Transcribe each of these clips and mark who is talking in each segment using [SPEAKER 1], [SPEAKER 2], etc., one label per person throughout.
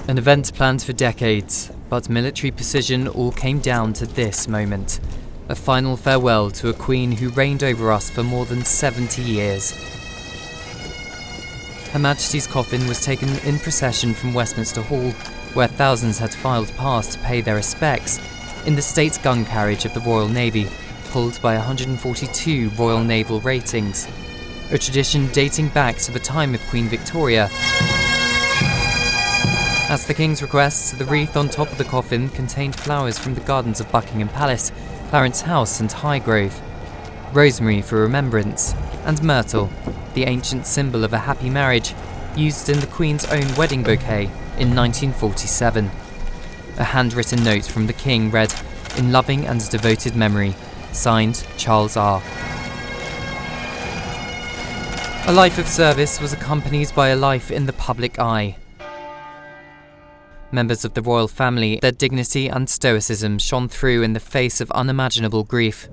[SPEAKER 1] An event planned for decades, but military precision all came down to this moment. A final farewell to a queen who reigned over us for more than 70 years. Her Majesty's coffin was taken in procession from Westminster Hall, where thousands had filed past to pay their respects, in the state gun carriage of the Royal Navy, pulled by 142 Royal Naval ratings. A tradition dating back to the time of Queen Victoria. At the King's request, the wreath on top of the coffin contained flowers from the gardens of Buckingham Palace, Clarence House and Highgrove, rosemary for remembrance, and myrtle, the ancient symbol of a happy marriage, used in the Queen's own wedding bouquet in 1947. A handwritten note from the King read, "In loving and devoted memory, signed Charles R." A life of service was accompanied by a life in the public eye. Members of the royal family, their dignity and stoicism shone through in the face of unimaginable grief.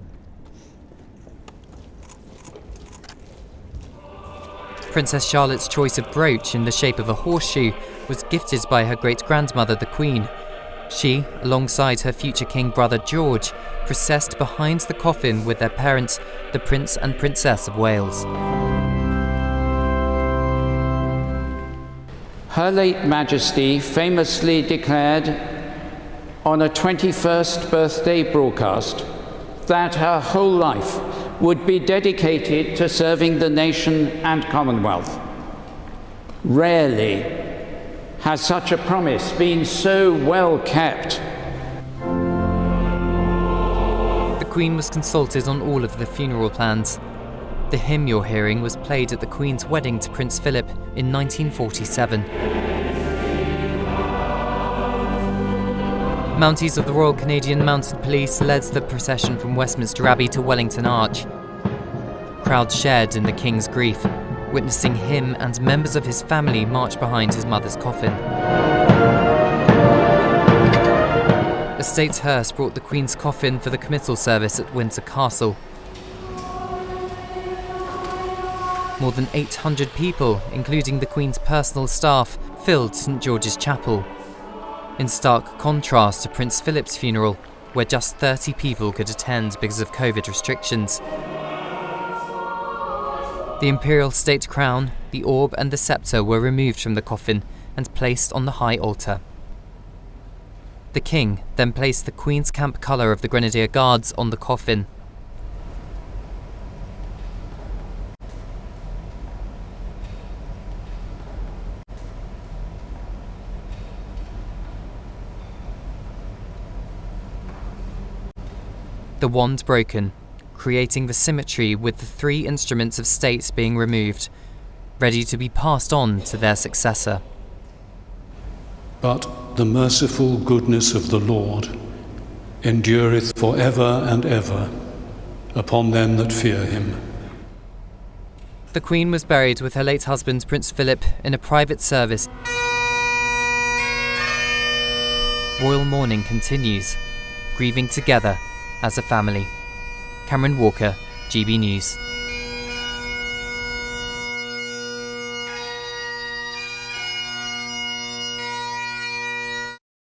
[SPEAKER 1] Princess Charlotte's choice of brooch in the shape of a horseshoe was gifted by her great-grandmother, the Queen. She, alongside her future king brother George, processed behind the coffin with their parents, the Prince and Princess of Wales.
[SPEAKER 2] Her late Majesty famously declared on a 21st birthday broadcast that her whole life would be dedicated to serving the nation and Commonwealth. Rarely has such a promise been so well kept.
[SPEAKER 1] The Queen was consulted on all of the funeral plans. The hymn you're hearing was played at the Queen's wedding to Prince Philip in 1947. Mounties of the Royal Canadian Mounted Police led the procession from Westminster Abbey to Wellington Arch. Crowds shared in the King's grief, witnessing him and members of his family march behind his mother's coffin. A state hearse brought the Queen's coffin for the committal service at Windsor Castle. More than 800 people, including the Queen's personal staff, filled St George's Chapel. In stark contrast to Prince Philip's funeral, where just 30 people could attend because of COVID restrictions. The imperial state crown, the orb and the sceptre were removed from the coffin and placed on the high altar. The King then placed the Queen's camp colour of the Grenadier Guards on the coffin. The wand broken, creating the symmetry with the three instruments of state being removed, ready to be passed on to their successor.
[SPEAKER 3] But the merciful goodness of the Lord endureth for ever and ever upon them that fear him.
[SPEAKER 1] The Queen was buried with her late husband Prince Philip in a private service. Royal mourning continues, grieving together as a family. Cameron Walker, GB News.